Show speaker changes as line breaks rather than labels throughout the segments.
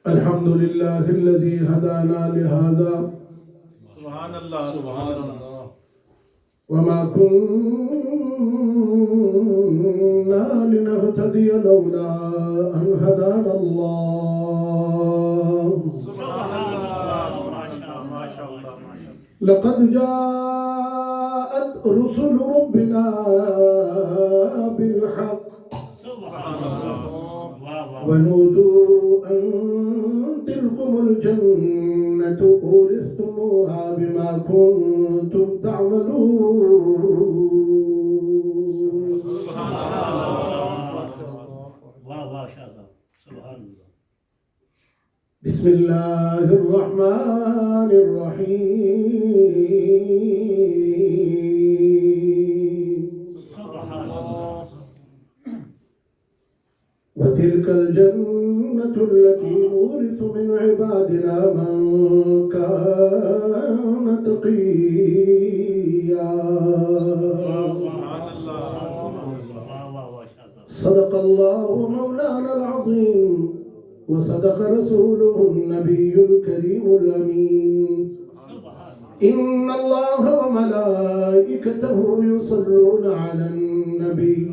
الحمد لله الذي هدانا لهذا
سبحان اللہ سبحان اللہ
وما كنا لنهتدي لولا أن هدانا الله
سبحان اللہ ما شاء اللہ
لقد جاءت رسل ربنا بالحق
سبحان اللہ
ونودوا أن تلكم الجنة أورثتموها بما كنتم تعملون
سبحان اللہ
بسم الله الرحمن الرحيم وتلك الجنة التي نورث من عبادنا من كان تقيا صدق الله مولانا العظيم وصدق رسوله النبي الكريم الأمين إن الله وملائكته يصلون على النبي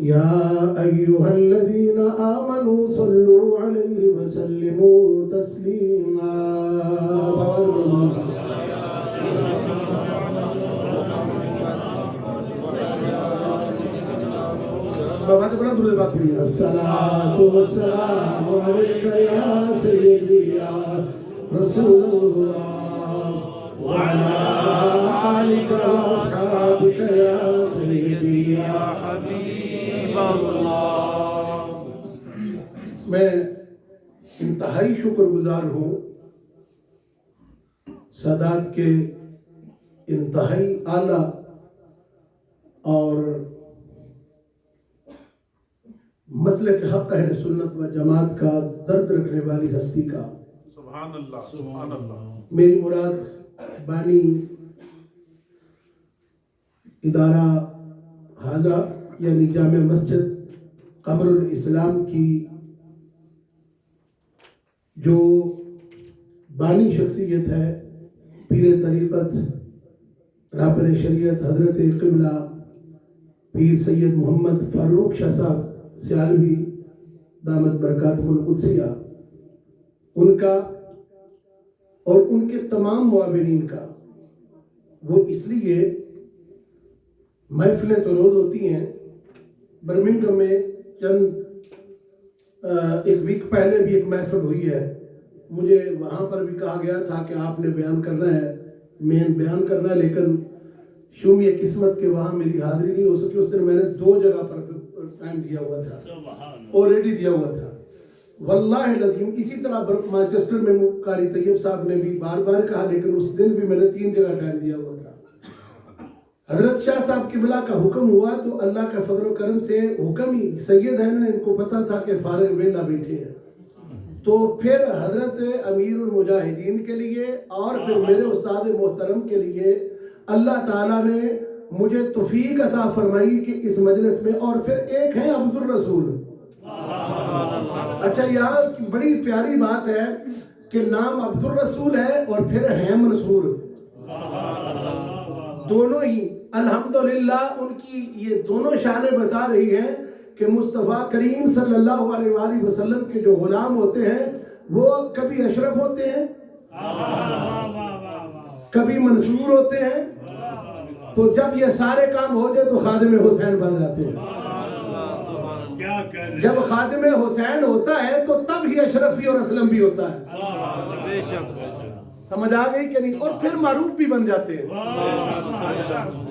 يا أيها الذين آمنوا صلوا عليه وسلموا تسليما الصلاة والسلام عليك يا سيدي يا رسول الله وعلى آلك وأصحابك يا سيدي يا حبيب الله میں انتہائی شکر گزار ہوں سادات کے انتہائی اعلیٰ اور مسلک حق اہل سنت و جماعت کا درد رکھنے والی ہستی کا
سبحان اللہ سبحان اللہ
میری مراد بانی ادارہ حاضہ یعنی جامع مسجد قمر الاسلام کی جو بانی شخصیت ہے پیر طریقت رہبر شریعت حضرت قبلہ پیر سید محمد فاروق شاہ صاحب سیالوی دامت برکاتہ القدسیہ ان کا اور ان کے تمام معاونین کا وہ اس لیے محفلیں تو روز ہوتی ہیں برمنگھم میں چند ایک ویک پہلے بھی ایک محفل ہوئی ہے مجھے وہاں پر بھی کہا گیا تھا کہ آپ نے بیان کرنا ہے میں بیان کرنا ہے لیکن شومی قسمت کے وہاں میری حاضری نہیں ہو سکی اس دن میں نے 2 جگہ پر ٹائم دیا ہوا تھا آلریڈی دیا ہوا تھا واللہ العظیم اسی طرح مانچسٹر میں قاری طیب صاحب نے بھی بار بار کہا لیکن اس دن بھی میں نے 3 جگہ ٹائم دیا ہوا تھا حضرت شاہ صاحب قبلہ کا حکم ہوا تو اللہ کا فضل و کرم سے حکم ہی سید ہے نا ان کو پتا تھا کہ فارغ ویلا بیٹھے ہیں تو پھر حضرت امیر المجاہدین کے لیے اور پھر میرے استاد محترم کے لیے اللہ تعالیٰ نے مجھے توفیق عطا فرمائی کہ اس مجلس میں اور پھر ایک ہے عبد الرسول اچھا یہاں بڑی پیاری بات ہے کہ نام عبد الرسول ہے اور پھر ہے منصور دونوں ہی الحمدللہ ان کی یہ دونوں شانیں بتا رہی ہیں کہ مصطفیٰ کریم صلی اللہ علیہ وآلہ وسلم کے جو غلام ہوتے ہیں وہ کبھی اشرف ہوتے ہیں کبھی منصور ہوتے ہیں تو جب یہ سارے کام ہو جائے تو خادم حسین بن جاتے ہیں جب خادم حسین ہوتا ہے تو تب ہی اشرفی اور اسلم بھی ہوتا ہے سمجھ آ گئی کہ نہیں اور پھر معروف بھی بن جاتے ہیں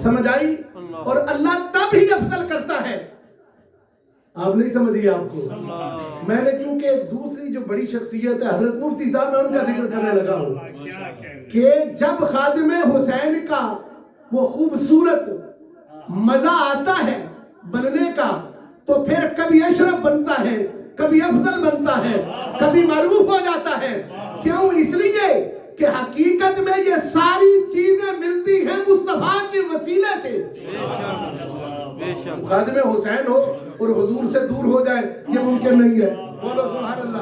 سمجھ آئی اور اللہ تب ہی افضل کرتا ہے آپ نہیں سمجھیے آپ کو میں نے کیونکہ دوسری جو بڑی شخصیت ہے حضرت مفتی صاحب میں ان کا ذکر کرنے لگا ہوں کہ جب خادم حسین کا وہ خوبصورت مزہ آتا ہے بننے کا تو پھر کبھی اشرف بنتا ہے کبھی افضل بنتا ہے کبھی معروف ہو جاتا ہے کیوں اس لیے کہ حقیقت میں یہ ساری چیزیں ملتی ہیں مصطفیٰ کے وسیلے سے خادم حسین ہو اور حضور سے دور ہو جائے یہ ممکن نہیں ہے بولو سبحان اللہ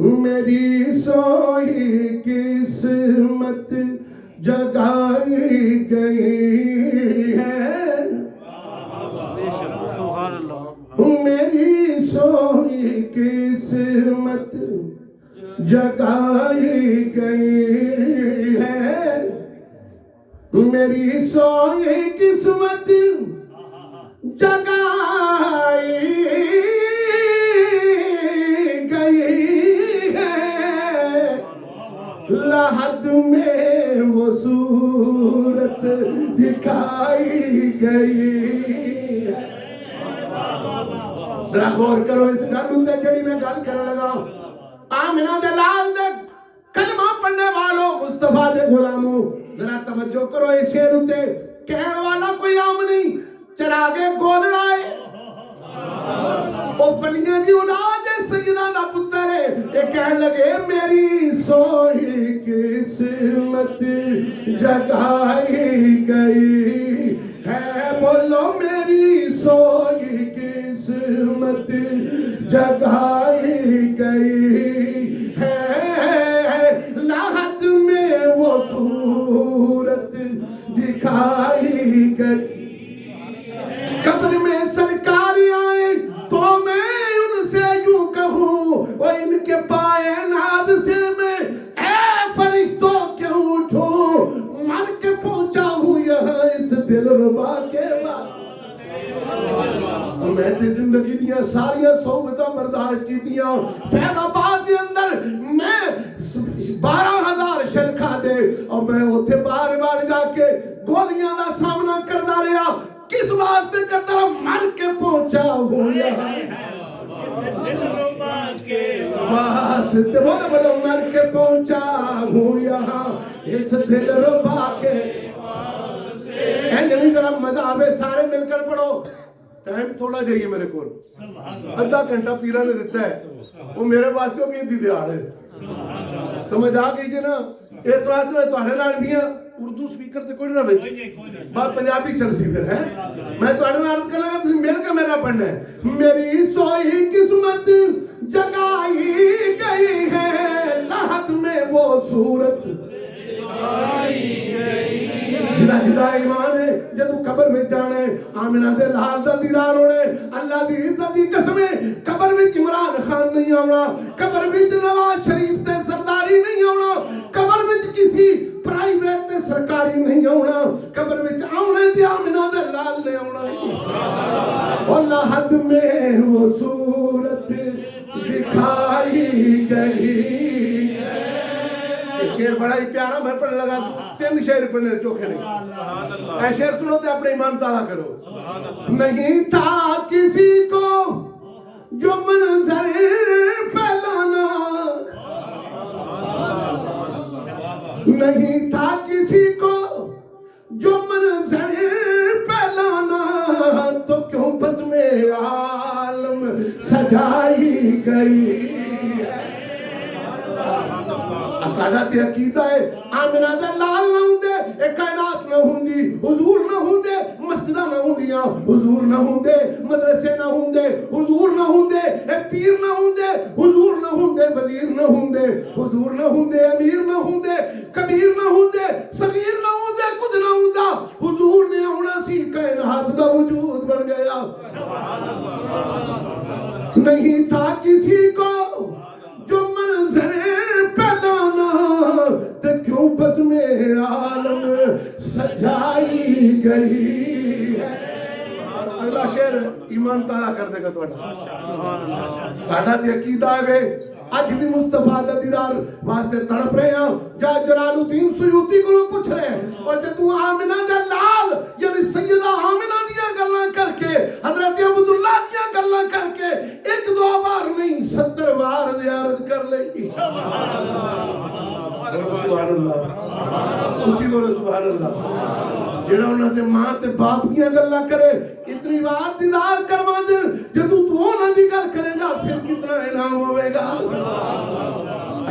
میری سوئی قسمت جگائی گئی ہے
سبحان اللہ
میری سوئی قسمت جگائی گئی ہے میری سوئی قسمت جگائی گئی ہے لحد میں وہ صورت دکھائی گئی ہے ذرا غور کرو اس گل تے جڑی میں گل کرن لگا آمنہ دے لال دے کلمہ پڑھنے والوں مصطفیٰ دے غلاموں ذرا توجہ کرو اس شعر تے کہن والا کوئی عام نہیں چراغے گول رائے او بنیاں جی اولاد سیدہ دا پتر ہے یہ کہن لگے میری سوئی قسمت جگائی گئی ہے بولو میری سوئی قسمت جگائی گئی ہے لحد میں وہ صورت دکھائی گئی قبر میں سرکار آئے تو میں ان سے یوں کہوں وہ ان کے پائے ناز سر میں اے فرشتوں کیوں اٹھوں مر کے پہنچا ہوں یہاں اس دل ربا کے بعد میں تے زندگی دیاں ساریاں صحبتاں برداشت کیتیاں فیض آباد کے اندر میں 12,000 شل کھا دے اور میں اتھے بار بار جا کے گولیاں دا سامنا کرنا رہا کس واسطے کرتا رہا مر کے پہنچا ہوں یہاں واسطے بولے بولے مر کے پہنچا ہوں یہاں اس دل ربا کے نہیں ذرا مزہ آوے سارے مل کر پڑھو ٹائم تھوڑا جائیے میرے کو ادھا گھنٹہ پیرا نے دیتا ہے وہ میرے واسطے بھی دی دیار ہے سمجھ آ گئی جی نا اس واسطے میں تواڈے نال بھی ہاں اردو سپیکر تے کوئی نہ وچ بات پنجابی چل سی پھر ہے میں تواڈے نال عرض کرنا تسی مل کے میرا پڑھنا ہے میری سوئی قسمت جگائی گئی ہے لحد میں وہ صورت جدا جدا ایمان ہے جدو قبر میں جانے آمنہ دے لال دا دیدار ہونے اللہ دی عزت دی قسمیں قبر میں عمران خان نہیں ہونا قبر میں نواز شریف تے سرداری نہیں ہونا قبر میں کسی پرائیویٹ تے سرکاری نہیں ہونا قبر میں آنے دی آمنہ دے لال نے ہونا اللہ حد میں وہ صورت دکھائی گئی شعر بڑا ہی پیارا میں پڑھنے لگا تین شعر پڑھنے چوکھے نہیں اے شعر سنو تے اپنے ایمان تعالیٰ کرو نہیں تھا کسی کو جو منظر پھیلانا نہیں تھا کسی کو جو منظر پھیلانا تو کیوں بس میں عالم سجائی گئی ہے ساڈا تے عقیدہ ہے آمنہ دے لال نہ ہوندے اے کائنات نہ ہوندی حضور نہ ہوندے مسجداں نہ ہوندیاں حضور نہ ہوندے مدرسے نہ ہوندے حضور نہ ہوندے اے پیر نہ ہوندے حضور نہ ہوندے وزیر نہ ہوندے حضور نہ ہوندے امیر نہ ہوندے کبیر نہ ہوندے صغیر نہ ہوندے کچھ نہ ہوندا حضور نے ہونا سی کائنات دا وجود بن گیا نہیں تھا کسی کو جو منظر پھیلانا تو کیوں بس میں عالم سجائی گئی ہے اگلا شعر ایمان تعالیٰ کر دے گا تو ساڑھا تے عقیدہ ہے آج بھی مصطفیٰ دا دیدار واسطے تڑپ رہے ہیں جا جلال الدین سیوطی کو لوگ پوچھ رہے ہیں اور جب تو آمنہ جلال یعنی سیدہ آمنہ دیا گلنا کر کے حضرت عبداللہ دیا گلنا کر کے ایک دو بار نہیں 70 بار زیارت کر لیں گی سبحان اللہ اونچی بولو سبحان اللہ جڑا انہاں دے ماں تے باپ دیا گلنا کرے اتنی بار دیدار کروا دے جدو تو انہاں دی گل کرے گا پھر کتنا انعام ہوئے گا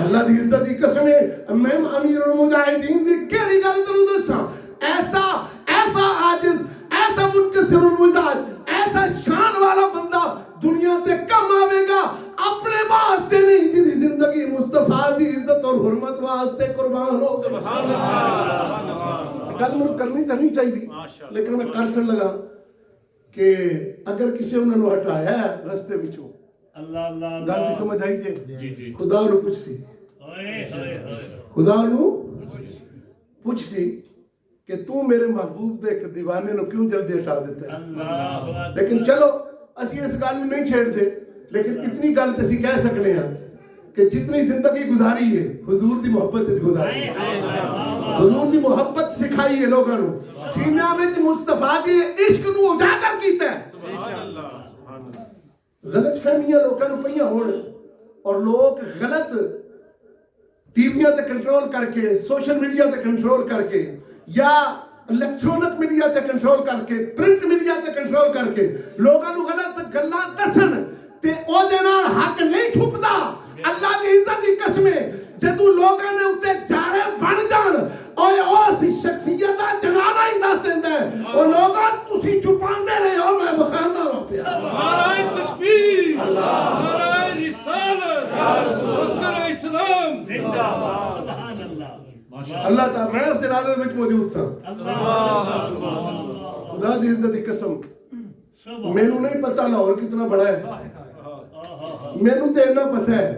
اللہ دی عزت دی قسم ہے میں امیر المجاہدین دی کیڑی گل تینوں دساں ایسا عاجز ایسا منکسر المزاج ایسا شان والا بندہ دنیا تے کم آوے گا اپنے واسطے نہیں جی زندگی مصطفیٰ دی عزت اور حرمت واسطے قربان ہو گئی. گل مجھے کرنی تو نہیں چاہیے لیکن میں کر سن لگا کہ اگر کسی انہوں نے ہٹایا ہے رستے بچوں گل تی سمجھ آئی جے خدا انہوں پوچھ سی خدا انہوں پوچھ سی کہ تو میرے محبوب دے ایک دیوانے نو کیوں جلدی ہٹا دیتا ہے. لیکن چلو اسی اس گل میں نہیں چھیڑ دے لیکن اتنی گل تے اسی کہہ سکنے ہیں کہ جتنی زندگی گزاری ہے حضور دی محبت سے گزاری ہے. حضور دی محبت سکھائی ہے لوگوں نو سینہ میں مصطفیٰ دی عشق نو اجاگر کیتا ہے. غلط فہمیاں لوگوں نو پئیاں ہون اور لوگ غلط ٹی ویاں تے کنٹرول کر کے سوشل میڈیا تے کنٹرول کر کے یا الیکٹرونک میڈیا تے کنٹرول کر کے پرنٹ میڈیا تے کنٹرول کر کے لوگوں نو غلط گلاں دسن تے او دے نال حق نہیں چھپدا. اللہ دی عزت دی قسم جدوں لوگاں نے اوتے جاڑے بن جان اوے اس شخصیت دا جنازہ ہی دس دیندا ہے او لوگاں تسی چھپاندے رہے ہو میں بخانا ہو پیا.
نعرہ تکبیر نعرہ رسالت یا رسول اسلام زندہ باد سبحان اللہ.
اللہ تعالی میں اس ارادے وچ موجود سا. خدا دی عزت دی قسم مینوں نہیں پتہ لاہور کتنا بڑا ہے. مینوں تے اتنا پتہ ہے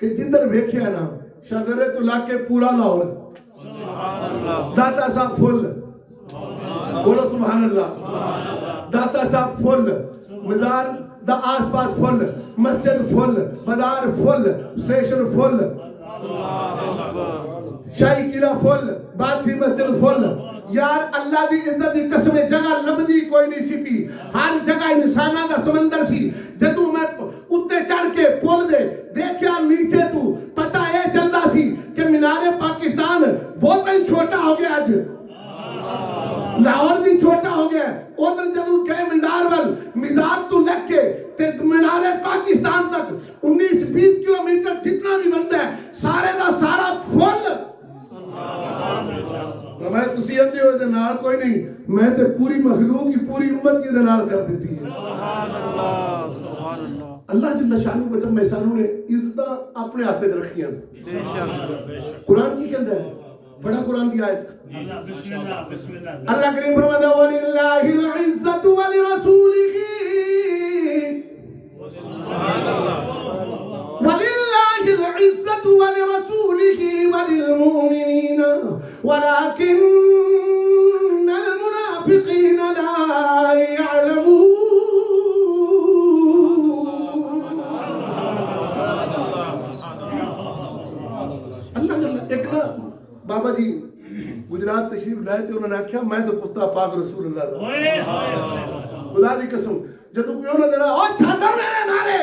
کہ جدھر ویکھیا نا شادرے تو لا کے پورا لاہور داتا صاحب فل بولو سبحان اللہ. داتا صاحب فل مزار دا آس پاس فل مسجد فل بازار فل اسٹیشن فل شاہی قلعہ فل بادشاہی مسجد فل. یار اللہ دی عزت دی قسم جگہ لبدی کوئی نہیں سی پی. ہر جگہ انساناں دا سمندر سی. جدوں میں اتے چڑھ کے پل دے دیکھیا نیچے تو پتہ اے چلدا سی کہ مینار پاکستان بہت ہی چھوٹا ہو گیا. اج لاہور بھی چھوٹا ہو گیا. ادھر جدوں گئے مزار ول مزار تو لگ کے تے مینار پاکستان تک 19-20 کلومیٹر جتنا بھی بنتا ہے سارے دا سارا فل. میں تسی اندے ہوئے دے نال کوئی نہیں میں تے پوری مخلوق کی پوری امت کی دے نال کر دیتی ہے. اللہ جل شانہ و تعالی احسانوں نے عزت اپنے ہاتھ وچ رکھیاں. قرآن کی کہندا ہے بڑا قرآن کی آیت اللہ کریم فرماتا ہے وَلِلَّهِ الْعِزَّةُ وَلِرَسُولِهِ وَلِلَّهِ الْعِزَّةُ وَلِرَسُولِهِ وَلِلْمُؤْمِنِينَ وَلَكِنَّ الْمُنَافِقِينَ لَا يَعْلَمُونَ. ایک نا بابا جی گجرات تشریف لائے تھے انہوں نے کہا میں تو کتا پاک رسول اللہ دا. خدا دی قسم جدوں کوئی انہوں نے دینا او چھاڑا میرے نعرے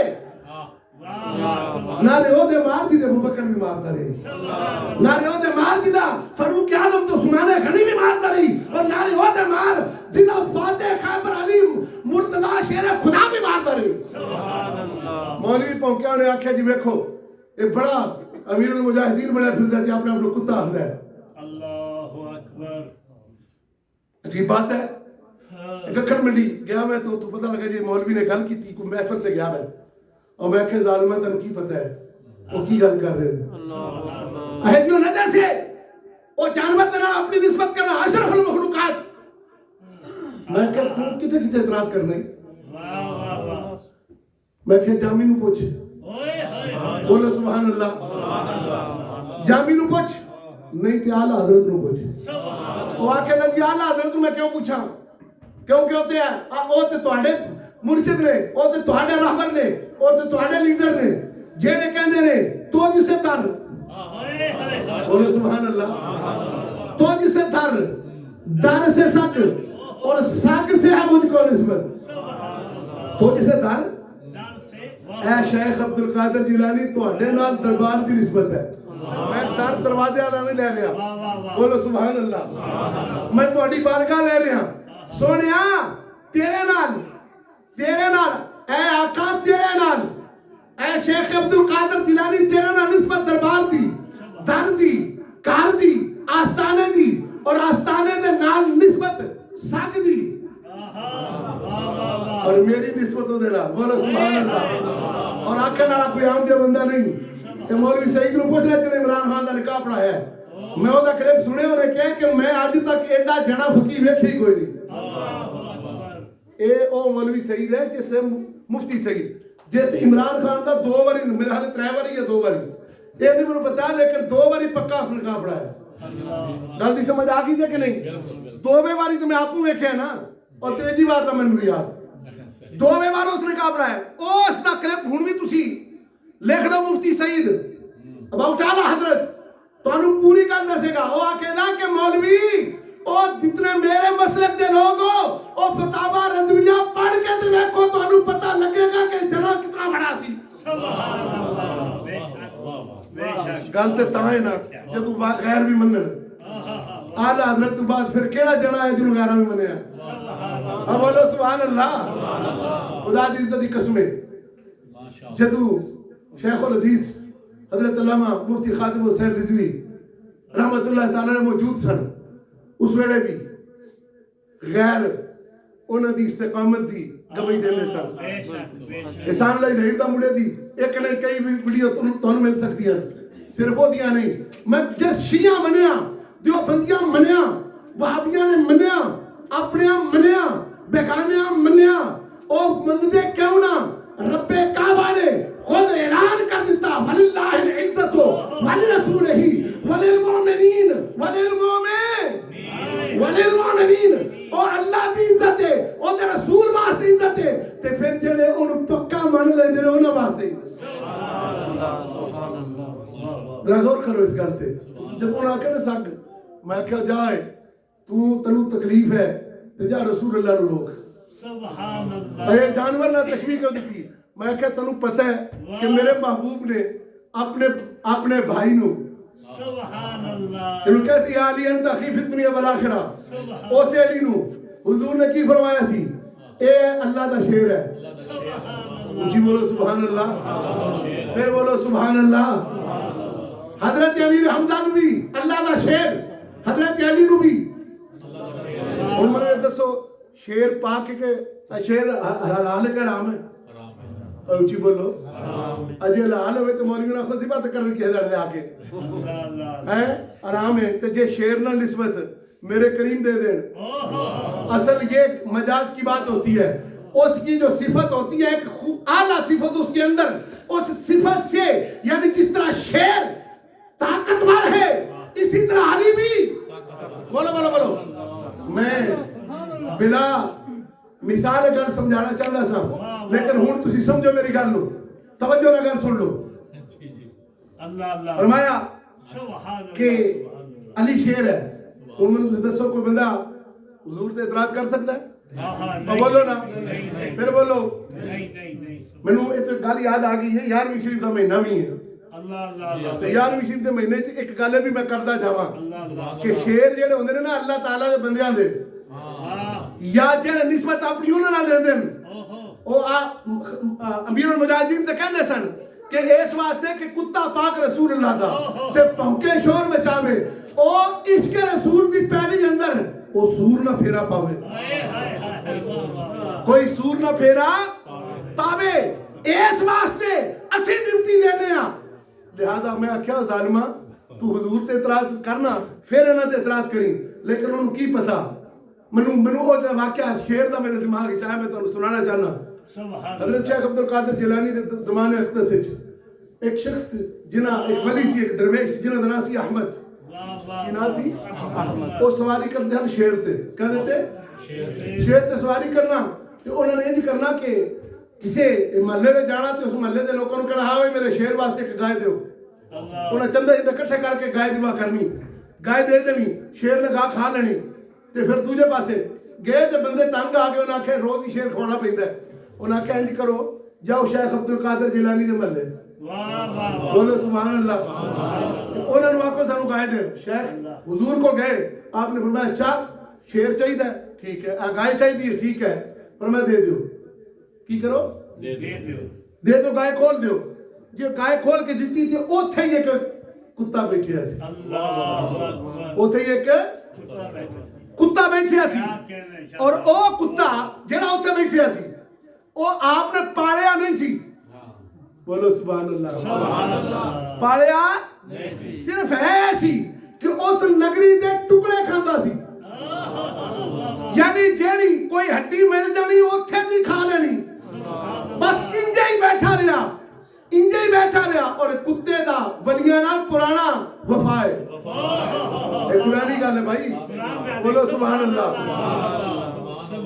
نعرے او دے مار دی دے ابو بکر بھی مارتا رہی. نعرے او دے مار دی دا فاروق اعظم تو عثمان غنی بھی مارتا رہی. اور نعرے او دے مار جدا فاتح خیبر علی مرتضی شیر خدا بھی مارتا رہی. مولوی پونکیا نے آکھیا جی ویکھو یہ بڑا امیر المجاہدین بڑا پھردا تے اپنے آپ کو کتا آندا ہے.
اللہ اکبر
عجیب بات ہے. گکھڑ منڈی گیا میں تو پتہ لگا جی مولوی نے گل کی تھی کوئی محفل تے گیا میں اور میں کہ ظالمہ تن کی پتہ ہے وہ کی گل کر رہے ہیں. ہے کیوں نہ جیسے وہ جانور تے نال اپنی نسبت کرنا اشرف المخلوقات. میں کہ تو کتے کتے اعتراض کرنے میں کہ جامی نو پوچھ بولو سبحان اللہ. جامی نو پوچھ نہیں تے اعلیٰ حضرت نو پوچھ. وہ آکے لگی اعلیٰ حضرت میں کیوں پوچھا کیوں کہ ہوتے ہیں وہ تے تواڈے مرشد نے وہ تے تواڈے راہبر نے اور تے تواڈے لیڈر نے جیڑے کہندے نے تو جسے تر بولو سبحان اللہ تو جسے تر در سے سک اور سک سے ہے مجھ کو نسبت. تو جسے در اے شیخ عبدالقادر جیلانی تواڈے نال دربار دی نسبت ہے. میں در دروازے والا نہیں لے رہا. بولو سبحان اللہ. میں تواڈی بارگاہ لے رہا. سونیا تیرے نال اے آقا تیرے نال اے شیخ عبدالقادر جیلانی تیرے نال نسبت دربار دی در دی کار دی آستانے دی اور آستانے دے نال نسبت سگ دی اور میری نسبتوں دے نال. بولو سبحان اللہ. اور آکھن والا کوئی عام جا بندہ نہیں. کہ مولوی سعید نو پوچھ رہے کہ عمران خان دا نکاح پڑھایا ہے. میں وہ دا کلپ سنے انہیں کہا کہ میں آج تک ایڈا جنا فقیر ویکھے ہی کوئی نہیں. اے او مولوی سعید ہے جس سے مفتی سعید جس عمران خان دا 2 باری میرے حال 3 باری یا 2 باری یہ نہیں مجھے بتا لیکن 2 باری پکا اس نکاح پڑھایا. گل دی سمجھ آ گئی ہے کہ نہیں؟ 2 باری تو میں آپ کو ویکھیا نا اور 3 بار تو مینوں یاد 2 بار اس نکاح پڑھایا. اس دا کلپ ہن بھی تسی لکھ لو مفتی سعید اباؤٹ اعلی حضرت تانوں پوری گل دسے گا. وہ اکیلا کہ مولوی اور جتنے میرے مسلک دے لوگ ہو اور فتاوا رضویہ پڑھ کے تے دیکھو تانوں پتہ لگے گا کہ جنا کتنا بڑا سی. گل تے تاں ہے نا جدوں غیر بھی منن اعلی حضرت تو بعد پھر کیڑا جنا ہے جنوں غیراں بھی منیا. اب بولو سبحان اللہ. خدا دی عزت دی قسم ہے جدوں شیخ الحدیث حضرت علامہ مفتی خادم حسین رضوی رحمت اللہ تعالی موجود سن اس ویلے بھی غیر انہاں دی استقامت دی گواہی دیندے سن. احسان اللہ ظہیر دا مڑے دی ایک نہیں کئی ویڈیو تانوں مل سکتی ہیں صرف وہ دیاں نہیں. میں جس شیعہ منیا دیوبندیاں منیا وہابیاں نے منیا اپنے منیا بیگانیاں منیا اور مندے کیوں نہ رب کعبہ نے خود اعلان کر دیتا وللہ العزت ولرسولہ وللمؤمنین وللمؤمنین اور اللہ دی عزت ہے اور دے رسول واسطے عزت ہے تے پھر جڑے ان پکا من لیندے نے انہاں واسطے ذرا غور کرو اس گل تے. جب انہاں آکھے نا سگ میں کہا جائے تو تنوں تکلیف ہے تے جا رسول اللہ نو لوگ سبحان اللہ اے جانور نہ تشبیہ کر دیتی. میں کہا تنوں پتہ ہے کہ میرے محبوب نے اپنے بھائی نو سبحان اللہ انہوں کیسی علی انت اخی فی الدنیا والآخرہ اسے علی نو حضور نے کی فرمایا سی اے اللہ دا شیر ہے. جی بولو سبحان اللہ. پھر بولو سبحان اللہ. حضرت امیر حمزہ نو بھی اللہ دا شیر حضرت علی نو بھی. عمر نے دسو شیر پاک کے شیر حلال کا حرام ہے؟ اونچی بولو اجے حلال ہوئے تو مولوی نہ خود بات کرنے کی حضرت آ کے حرام ہے تو جے شیر نہ نسبت میرے کریم دے دیں. اصل یہ مجاز کی بات ہوتی ہے. اس کی جو صفت ہوتی ہے ایک اعلیٰ صفت اس کے اندر اس صفت سے یعنی جس طرح شیر طاقتور ہے اسی طرح علی بھی بولو بولو بولو. میں بلا مثال گل سمجھانا چاہتا سا لیکن ہوں تسی سمجھو میری گل نو توجہ نہ گل سن لو. فرمایا کہ علی شیر ہے. انہوں نے دسو کوئی بندہ حضور سے اعتراض کر سکتا ہے؟ بولو نا پھر بولو. میں نے ایک گل یاد آ گئی ہے 11ویں شریف کا مہینہ بھی ہے. 11ویں شریف کے مہینے ایک گل بھی میں کرتا جاواں کہ شیر جڑے ہوندے نے نا اللہ تعالیٰ دے بندیاں دے یا جڑے نسبت اپنی انہاں نال دیندے نے او امیر المجاہدین تے کہندے سن کہ اس واسطے کہ کتا پاک رسول اللہ دا تے بھونکے شور مچاوے او اس کے رسول دی پہلی اندر او سور نہ پھیرا پاوے کوئی سور نہ پھیرا پاوے اس واسطے اسی ڈیوٹی لینے ہاں. لہذا میں آکھیا ظالمہ تو حضور تے اعتراض کرنا پھر انہاں تے اعتراض کریں لیکن انہوں کی پتا منو وہ جو واقعہ شیر دا میرے دماغ وچ آیا میں تانوں سنانا چاہنا. حضرت شیخ عبدالقادر جیلانی دے زمانے اقدس وچ ایک شخص جنہ ایک ولی سی ایک درویش جنہ دا نام سی احمد کی نام سی وہ سواری کرتے ہیں شیر تے کہہ دیتے شیر تے سواری کرنا تے انہوں نے یہ کرنا کہ کسی محلے میں جانا تے اس محلے دے لوگوں نے کہنا ہاں بھائی میرے شیر واسطے ایک گائے دیو. انہیں چندے اکٹھے کر کے گائے ذبح کرنی گائے دے دینی شیر نے گاہ کھا لینی تے پھر دوجے پاسے گئے تے بندے تنگ آ گئے انہاں آکھے روز ہی شیر کھوانا پیندا ہے. انہاں آکھے انج کرو جاؤ شیخ عبدالقادر جیلانی دے محلے بولو سبحان اللہ. انہوں نے آکھو سانو گائے دے. شیخ حضور کو گئے آپ نے فرمایا اچھا شیر چاہیے ٹھیک ہے گائے چاہیے ٹھیک ہے فرمایا دے دیو. کی کرو دے دو گائے کھول دیو. جو گائے کھول کے دیتی تھی اوتھے ہی ایک کتا بیٹھیا سی اوتھے ہی ایک کتا بیٹھیا سی اور او کتا جڑا اوتھے بیٹھیا سی او آپ نے پالیا نہیں سی بولو سبحان اللہ پالیا صرف ہے سی کہ اس نگری دے ٹکڑے کھاندا سی یعنی جیڑی کوئی ہڈی مل جانی اوتھے دی کھا لینی بس انجے ہی بیٹھا رہا اور کتے دا ولیاں نال پرانا وفا ہے یہ پرانی گل ہے بھائی بولو سبحان اللہ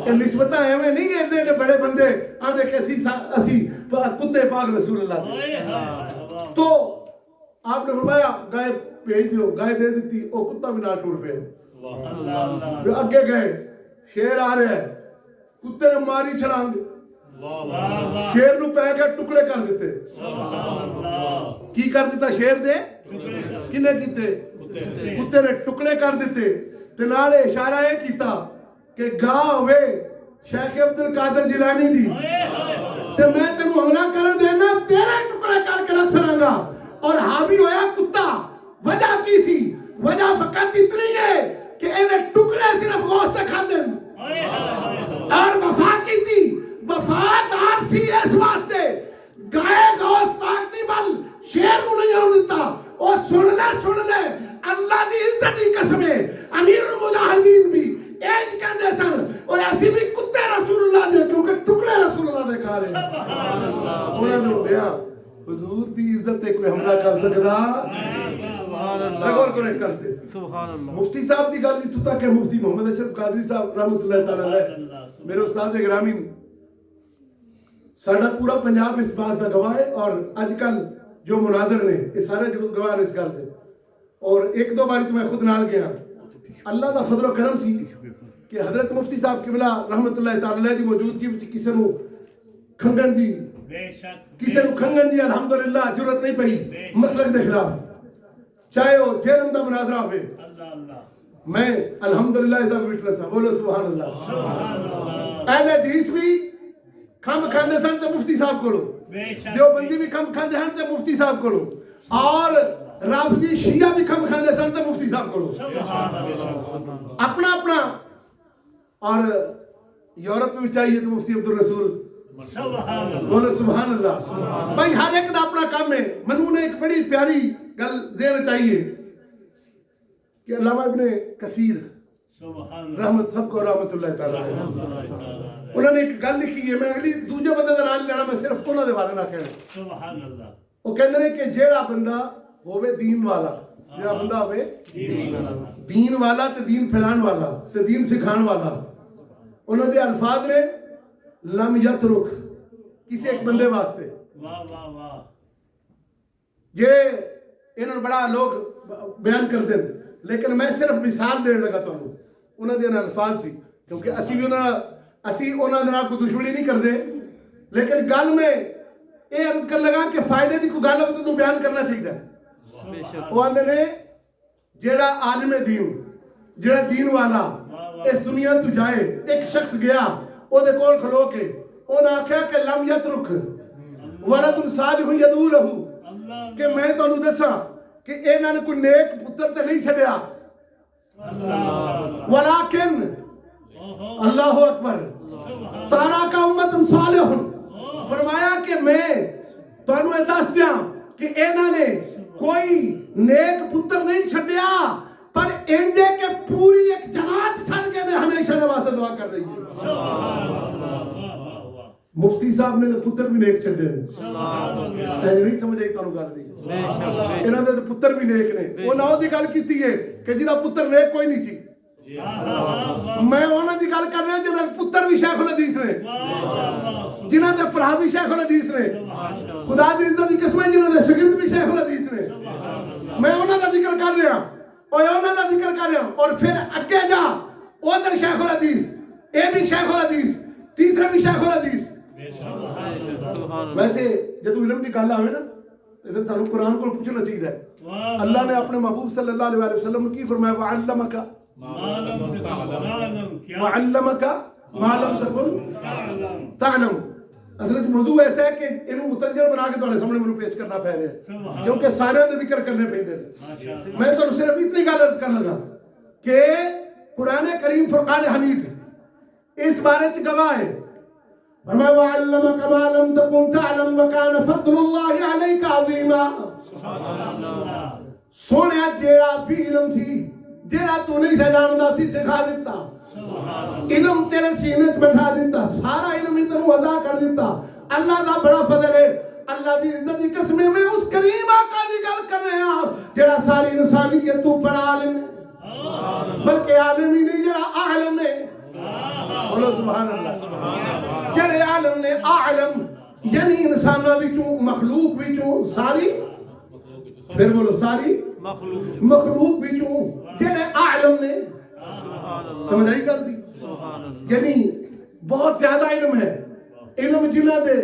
کہ نسبتاں ایویں نہیں ہے اتنے بڑے بندے آندے کہ اسی کتے پاک رسول اللہ تو آپ نے فرمایا گائے بھیج دیو گائے دے دیتی او کتا بھی نہ ٹوٹ پہ اگے گئے شیر آ رہا ہے کتے نے ماری چھلانگ شیر نو پہ کے ٹکڑے کر دیتے کی کر دیتا شیر دے کنے کیتے کتے نے ٹکڑے کر دیتے تے نال اشارہ ہے کیتا کہ گاہ ہوئے شیخ عبدالقادر جیلانی دی تے میں تینوں حملہ کر دینا تیرے ٹکڑے کر کے رکھ سراں گا اور حاوی ہویا کتا وجہ کی سی وجہ فقط اتنی ہے کہ انہیں ٹکڑے صرف گوشت کھا دیں اور وفا کی تھی وفادار سی اس واسطے گائے گوشت پاک نہیں بل شیر کو نہیں آن دیتا اور سن لے اللہ دی عزت کی قسم ہے امیر المجاہدین بھی ایج کہندے سن اور ایسی بھی کتے رسول اللہ دے کیونکہ ٹکڑے رسول اللہ دے کھا رہے انہوں نے دیا حضور دی عزت تے کوئی حملہ کر سکتا سبحان اللہ مفتی صاحب دی گل اتھوں تک ہے مفتی محمد اشرف قادری صاحب رحمۃ اللہ تعالی علیہ میرے استاد گرامی ساڈا پورا پنجاب اس بات کا گواہ ہے اور اج کل جو مناظر نے یہ سارے جو گواہ نے اس گل دے اور ایک دو باری تو میں خود نال گیا اللہ دا فضل و کرم سی کہ حضرت مفتی صاحب قبلہ رحمۃ اللہ تعالی علیہ دی موجودگی وچ کسے نو کھنگن دی کسے نو کھنگن دی الحمدللہ ضرورت نہیں پئی مسلک دے خلاف چاہے وہ جہلم دا مناظرہ ہوئے میں الحمدللہ اس دا وٹنس ہوں بولو سبحان اللہ اہل حدیث بھی کھم کھاندے سن تے مفتی صاحب کولو دیوبندی بھی کھم کھاندے ہن تے مفتی صاحب کولو اور رافضی شیعہ بھی کھم کھاندے سن تے مفتی صاحب کولو اپنا اور یورپ میں چاہیے تو مفتی عبدالرسول بولو سبحان اللہ بھائی ہر ایک دا اپنا کام ہے منو نے ایک بڑی پیاری گل ذہن چاہیے کہ علامہ ابن کثیر رحمت سب کو رحمت اللہ تعالی انہوں نے ایک گل لکھی ہے میں اگلی دوجے بندے دا نام لینا میں صرف انہوں دے بارے نہ کہنا وہ کہندے نے کہ جیڑا بندہ ہوے دین والا جیڑا بندہ ہوے دین والا تے دین پھیلان والا تے دین سکھان والا انہوں دے الفاظ نے لم یترک کسی ایک بندے واسطے جڑے انہوں بڑا لوگ بیان کر دیں لیکن میں صرف مثال دینے لگا تو انہوں دے الفاظ تھی کیونکہ اسی انہوں نے کوئی دشمنی نہیں کر دے لیکن گل میں یہ عرض کر لگا کہ فائدے دی کوئی گل تو بیان کرنا چاہیے وہ آندے نے جیڑا عالم دین جیڑا دین والا اس دنیا تو جائے ایک شخص گیا او دے کول کھلو کے انہوں نے آکھا کہ لم یترک ولد صالح یدعو لہ کہ میں تو انہوں دسا کہ انہوں نے کوئی نیک پتر تے نہیں چھڑیا ولیکن اللہ اکبر تارا کا امت صالح فرمایا کہ میں تو انہوں دس دیا کہ انہوں نے کوئی نیک پتر نہیں چھڑیا پر انجے کے پوری ایک جماعت چھڑ کے دے ہمیشہ نواسے دعا کر رہی ہے مفتی صاحب نے تو پتر بھی نیک چھڑے ہیں نہیں سمجھ آئی تو انہوں گل دی انہوں نے تو پتر بھی نیک نے وہ ناؤ دی گل کیتی ہے کہ جنہا پتر نیک کوئی نہیں سی میں انہوں دی گل کر رہا ہوں جنہاں پتر بھی شیخ الحدیث نے جنہاں دے پرا بھی شیخ الحدیث نے خدا دی عزت دی قسم ہے جنہاں دے شاگرد بھی شیخ الحدیث نے میں انہوں دا ذکر کر رہا اور انہوں دا ذکر کر رہا اور پھر اگے جا ادھر شیخ الحدیث اے بھی شیخ الحدیث تیسرا بھی شیخ الحدیث ویسے جب علم کی گل آئے نا تو پھر سانو قرآن کو پوچھنا چاہیے اللہ نے اپنے محبوب صلی اللہ علیہ وسلم کی فرمایا وعلمک ما لم تکن تعلم اصل موضوع ایسا ہے کہ انہوں متنجر بنا کے تھوڑے سامنے منو پیش کرنا پہ رہے ہیں کیونکہ سارے دے ذکر کرنے پہ دے میں تو صرف اتنی گل عرض کر لگا کہ قرآن کریم فرقان حمید اس بارے چ گواہ ہے فرمایا وَعَلَّمَكَ مَا لَمْ تَكُنْ تَعْلَمْ وَكَانَ فَضْلُ اللَّهِ عَلَيْكَ عَظِيمًا. سونیا جیڑا بھی علم سی جیڑا تو نہیں سے جاندا سی سکھا دیتا. علم تیرے سینے بٹھا دیتا. سارا علم ہی تینوں عطا کر دیتا. اللہ دا بڑا فضل ہے. اللہ دی عزت دی قسمیں میں اس کریم آقا دی گل کر رہے ہیں جیڑا ساری انسانیت تو بڑا عالم ہے بلکہ عالم ہی نہیں جیڑا عالم ہے. بولو سبحان اللہ. جڑے عالم نے عالم یعنی انساناں وچوں مخلوق وچوں ساری پھر بولو ساری مخلوق وچوں جڑے عالم نے سمجھ آئی گل دی یعنی بہت زیادہ علم ہے. علم جنہاں دے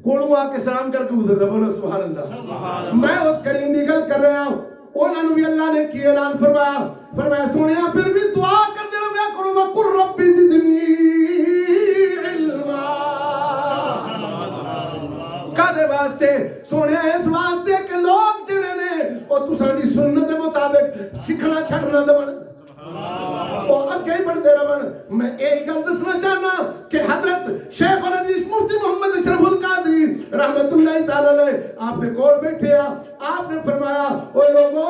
کولوں آ کے سلام کر کے گزردا. بولو سبحان اللہ. میں اس کریم دی گل کر رہا ہوں. انہاں نوں بھی اللہ نے کی اعلان فرمایا. فرمایا سونیا پھر بھی دعا کر دے رہا کرو وقل رب زدنی علما. کدے واسطے سونیا اس واسطے کہ لوگ جڑے نے او تساں دی سنت دے مطابق سیکھنا چھڈنا دون اور اگے ہی بڑھتے رہن. میں ایک گل دسنا چاہنا کہ حضرت شیخ الحدیث مفتی محمد اشرف القادری رحمت اللہ تعالی علیہ آپ کے کول بیٹھے آ. آپ نے فرمایا او لوگو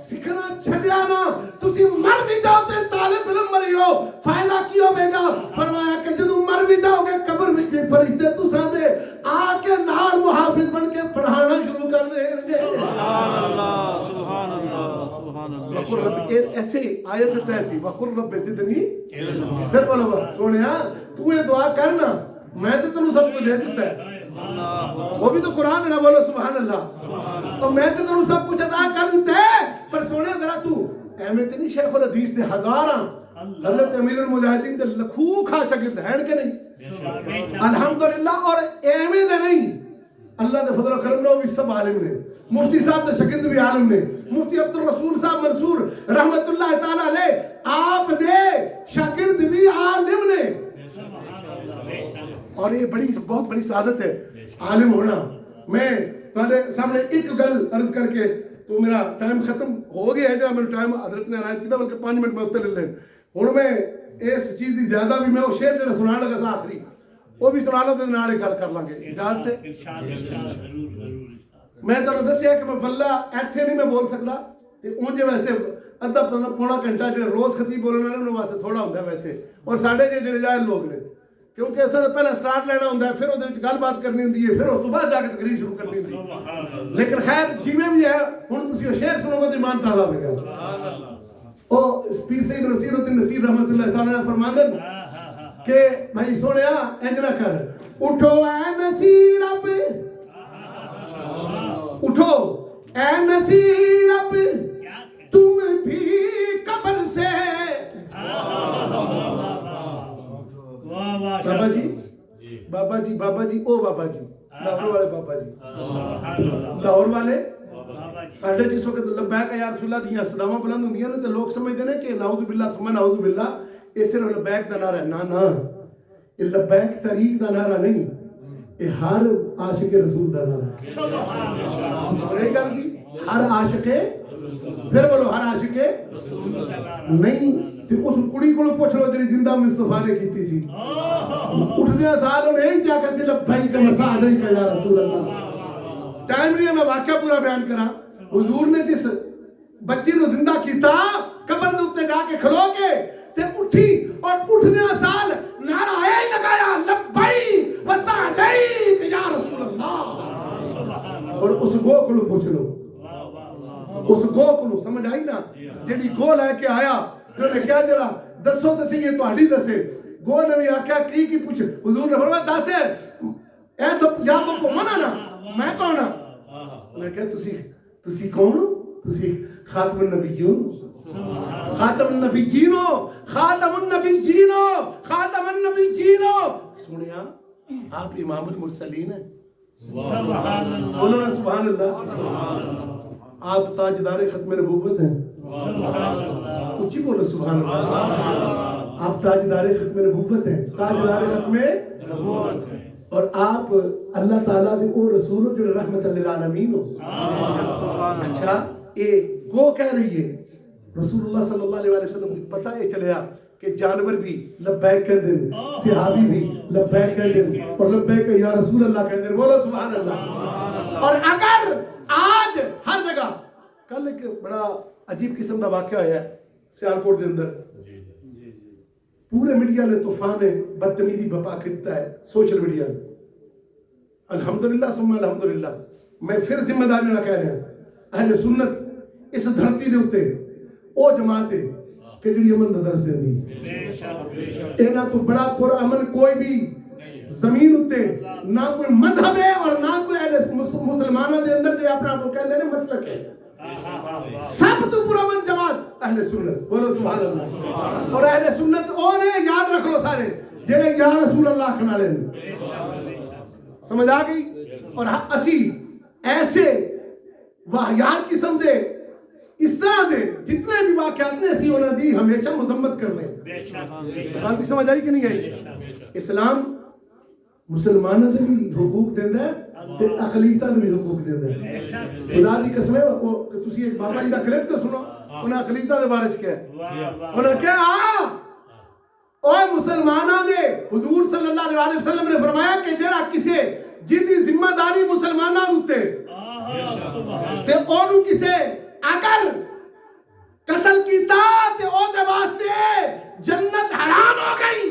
سیکھنا چھڈیا نا تسی مر بھی جاؤ تے طالب علم بنی ہو فائدہ کی ہوے گا. فرمایا کہ جدوں مر بھی جاؤ گے قبر وچ بھی فرشتے تساں دے آ کے نال محافظ بن کے پڑھانا شروع کر دین گے. سبحان اللہ سبحان اللہ سبحان اللہ. وقل رب ایسے آیت ہے تھی وقل رب زدنی علما. پھر بولو سونیا تو یہ دعا کرنا میں تو تینوں سب کچھ دے دیتا ہے. وہ بھی تو قرآن ہے نا. بولو سبحان اللہ. اور میں تو تینوں سب کچھ عطا کر دیتا ہے پر سونے ذرا تو احمد نہیں شیخ الحدیث نے ہزاراں حضرت امیر المجاہدین دے لکھوں کھا شاگرد ہیں کہ نہیں الحمدللہ. اور احمد نہیں اللہ دے فضل و کرم نے وہ بھی سب عالم نے. مفتی صاحب دے شاگرد بھی عالم نے. مفتی عبد الرسول صاحب منصور رحمت اللہ تعالی علیہ آپ دے شاگرد بھی عالم نے. اور یہ بڑی بہت بڑی سعادت ہے عالم ہونا. میں تھوڑے سامنے ایک گل عرض کر کے تو میرا ٹائم ختم ہو گیا ہے. جہاں میرا ٹائم حضرت نے عنایت کیا بلکہ 5 منٹ میں اتر لے لیں. ہوں میں اس چیز کی زیادہ بھی میں وہ شعر جڑا سنانے لگا سا آخری وہ بھی سنانا تو نال گل کر لیں گے. اجازت ہے. میں تمہیں دسیا کہ میں واللہ ایتھے نہیں میں بول سکتا تے اونجے ویسے ادھا پونا گھنٹہ جڑے روز خطیب بولنے والے انہوں واسطے تھوڑا ہوندا ہے ویسے. اور ساڈے جڑے جاہل لوگ نے کیونکہ اس سے پہلے سٹارٹ لینا ہوندا ہے پھر اودے وچ گل بات کرنی ہوندی ہے پھر اس تو بعد جا کے تقریر شروع کرنی ہوندی ہے. لیکن خیر جویں بھی ہے ہن تسی او شعر سنو گے تو ایمان تازہ ہوے گا. سبحان اللہ. او پیر سید نصیر الدین نصیر رحمۃ اللہ تعالی علیہ فرماندن کہ بھائی سونیا انج نہ کر اٹھو اے نصیر اب اٹھو اے نصیر اب تم بھی قبر سے. بابا جی او بابا جی لاہور والے بابا جی لاہور والے ساڈے جس وقت لبیک یا رسول اللہ دیاں صداواں بلند ہوندیاں نے تے لوگ سمجھدے نے کہ نعوذ باللہ ثم نعوذ باللہ یہ صرف لبیک دا نعرہ ہے. نا یہ لبیک طریق دا نعرہ نہیں یہ ہر عاشق رسول دا نعرہ ہے. سبحان اللہ. ہر عاشق پھر بولو ہر عاشق نہیں تے اس کڑی کو پوچھ لو جڑی زندہ مصطفیٰ نے کیتی سی اٹھدیاں سال انہیں یہی کیا کہتے لبیک مساعدیک یا رسول اللہ. ٹائم نہیں ہے میں واقعہ پورا بیان کرا. حضور نے جس بچی کو زندہ کیتا قبر دے اوتے جا کے کھلو کے تے اٹھی اور اٹھدیاں سال نعرہ اے لگایا لبیک مساعدیک یا رسول اللہ. اور اس گو کو پوچھ لو اس گو کو سمجھ آئی نا جیڑی گو لے کے آیا تو نے کیا جرا دسو تے یہ تہاڈی دسے. گو نے بھی آکھیا کی پوچھ. حضور نے فرمایا دس اے تو یا تو منع نا میں کون ہاں. میں کہا تسی کون ہو. تسی خاتم النبیین خاتم النبیین خاتم النبیین خاتم النبیین. سنیا آپ امام المرسلین ہیں. سبحان اللہ. بولو نا سبحان اللہ. آپ تاجدار ختم نبوت ہیں. اونچی بولو سبحان اللہ. آپ تاجدار ختم نبوت ہیں. تاجدار ختم نبوت ہیں. اور آپ اللہ تعالیٰ دے او رسول جو رحمت للعالمین ہو. اچھا اے گو کہہ رہی ہے رسول اللہ صلی اللہ علیہ وسلم کو پتہ یہ چلیا کہ جانور بھی لبیک کہتے ہیں، صحابی بھی لبیک کہتے ہیں، اور لبیک یا رسول اللہ کہتے ہیں. بولو سبحان اللہ. اور اگر آج ہر جگہ، کل ایک بڑا عجیب قسم کا واقعہ ہے سیالکوٹ کے اندر، پورے میڈیا نے طوفان بدتمیزی بپا کیتا ہے سوشل میڈیا نے. الحمدللہ ثم الحمدللہ. میں پھر ذمہ داری نہ کہہ رہا ہوں، اہل سنت اس دھرتی دے اوتے او جماعت ہے کہ جڑی امن دا درس دیندی. اینا تو بڑا پر امن کوئی بھی زمین اتے نہ کوئی مذہب ہے اور نہ کوئی اہل مسلمانوں دے اندر جو اپنا کو کہندے نے مسلک ہے. سب تو پورا من جماعت اہل سنت. بولو سبحان اللہ. اور اہل سنت او نے یاد رکھ لو سارے جڑے یا رسول اللہ کھنا لے. سمجھ آ گئی. اور اسی ایسے واہیات قسم دے اس طرح دے جتنے بھی واقعات نے اسی انہوں نے ہمیشہ مذمت کر لیں. بات سمجھ آئی کہ نہیں آئی؟ اسلام مسلمانوں نے بھی حقوق دینا ہے تے اقلیتاں نے بھی حقوق دینا ہے. خدا دی قسم ہے وہ تسی ایک بابا جی دا کلپ تے سنو، انہاں اقلیتاں دے بارے وچ کیا ہے. انہاں کہا اوے مسلماناں دے حضور صلی اللہ علیہ وسلم نے فرمایا کہ جڑا کسے جن دی ذمہ داری مسلماناں اُتے تے اونوں کسے اگر قتل کیتا تے او دے واسطے جنت حرام ہو گئی.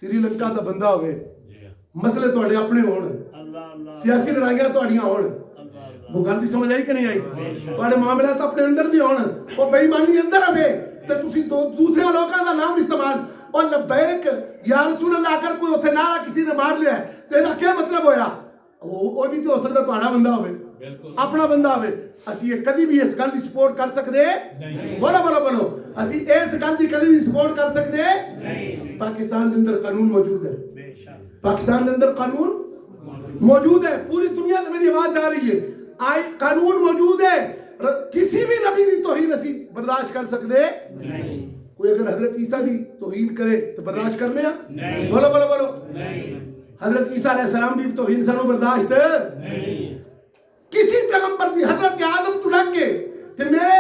سری لنکا دا بندہ ہوئے، مسئلے تواڈے اپنے ہون، سیاسی لڑائیاں تواڈیاں ہون، وہ گل دی سمجھ آئی کہ نہیں آئی؟ تواڈے معاملات اپنے اندر دی ہون، او بے ایمانی اندر ہوے تے تسی دوسرے لوکاں دا نام استعمال اور لبیک یا رسول اللہ اگر کوئی اتنے نعرہ کسی نے مار لیا ہے تو یہ کیا مطلب ہویا؟ وہ بھی تو ہو سکتا تہاڈا بندہ ہوئے، اپنا بندہ ہوئے. اسی یہ کدی بھی اس گل دی سپورٹ کر سکتے؟ بولو بولو بولو. اسی اس گل دی کدی بھی سپورٹ کر سکتے؟ پاکستان کے اندر قانون موجود ہے، پاکستان کے اندر قانون موجود ہے. پوری دنیا سے میری آواز جا رہی ہے، قانون موجود ہے. کسی بھی نبی دی توہین اسی برداشت کر سکتے؟ کوئی اگر حضرت عیسیٰ دی توہین کرے تو برداشت کرنے ہیں؟ بولو بولو بولو. حضرت عیسیٰ علیہ السلام دی توہین سانو برداشت کسی پیغمبر دی حضرت آدم تو لگ کے کہ میرے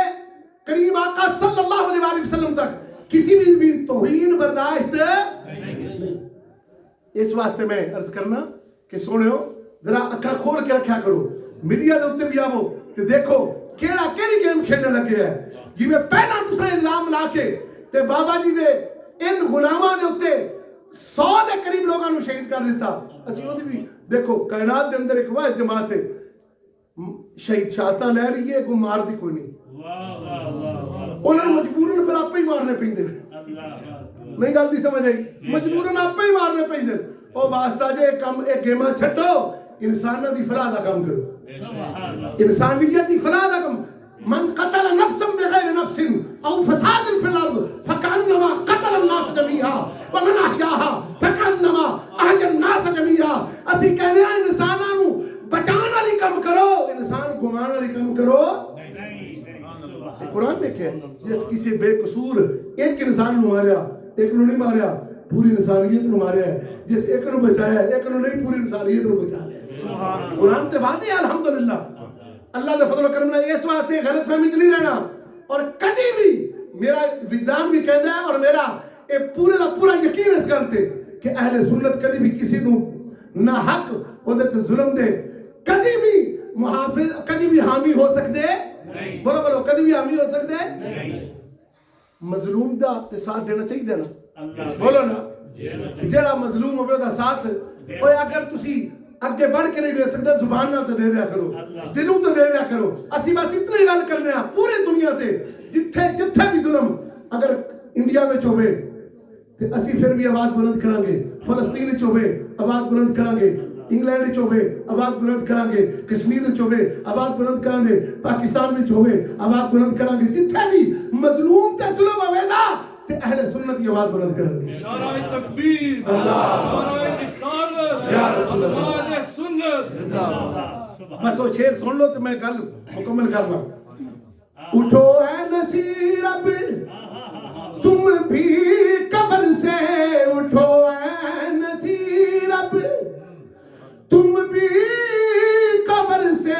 قریب آقا صلی اللہ علیہ وسلم تک کسی بھی توہین برداشت نہیں. اس واسطے میں عرض کرنا کہ سنو ذرا اکھا کھول کے رکھا کرو. میڈیا دے اوتے بھی آو تے دیکھو کیڑا کیڑی گیم کھیلنے لگے ہے. جی میں پہلا دوسرا الزام لا کے تے بابا جی دے ان غلاماں دے اوتے 100 دے قریب لوگاں نوں شہید کر دیتا. اسی اودی بھی دیکھو کائنات دے اندر ایک واحد جماعت ہے شہید شہادتاں لے رہی ہے، کوئی مار دی کوئی نہیں. انہاں نوں مجبوراً پھر آپے ہی مارنے پیندے نہیں. گل دی سمجھ آئی؟ مجبوراً آپے ہی مارنے پیندے. او واسطہ جے کم ایک گیما چھڈو، انساناں دی فلاح دا کام کرو، انسانیت دی فلاح دا کام. من قتل نفسا بغیر نفس او فساد فی الارض فکانما قتل الناس جميعا ومن احیاها فکانما احیا الناس جميعا. اسی کہنے ہیں انساناں نوں بچان والی کام کرو، انسان گمان والی کام کرو. قرآن میں کیا جس کسی بے قصور ایک انسان نوں ماریا، ایک نوں نہیں ماریا، پوری انسانیت نوں ماریا ہے. جس ایک نوں بچایا ایک نوں نہیں، پوری انسانیت نوں بچا لیا. قرآن تے واضح ہے الحمدللہ. اللہ دے فضل و کرم نے اس واسطے غلط فہمی چ نہیں رہنا. اور کدی بھی میرا وجدان بھی کہندا ہے اور میرا پورے دا پورا یقین اس گل تے کہ اہل سنت کدی بھی کسی نوں نہ حق اودے تے ظلم دے کدی بھی محافظ کدی بھی حامی ہو سکتے نہیں. بولو بولو کدی بھی حامی ہو سکتے نہیں. مظلوم دا تے ساتھ دینا چاہیے نا. بولو نا جڑا مظلوم ہوے دا ساتھ اوے اگر تسی اگے بڑھ کے نہیں دے سکتے زبان نال تے دے دیا کرو، دلوں تے دے دیا کرو. اسی بس اتنی گل کرنے ہیں پوری دنیا تے جتھے جتھے بھی ظلم اگر انڈیا وچ ہوے تے اسی پھر بھی آواز بلند کران گے. فلسطین وچ ہوے آواز بلند کران گے، انگلینڈ وچ ہوے آواز بلند کران گے، کشمیر وچ ہوے آواز بلند کران گے، پاکستان وچ ہوے آواز بلند کران گے. جتھے بھی مظلوم تے ظلم ہوے نا تے اہل سنت کی آواز بلند کران گے.
نعرہ تکبیر، نعرہ رسالت، یا رسول اللہ، سنت زندہ باد.
بس وہ شعر سن لو تو میں گل مکمل کرنا. اٹھو اے نصیر اب تم بھی قبر سے، اٹھو اے نصیر اب تم بھی قبر سے،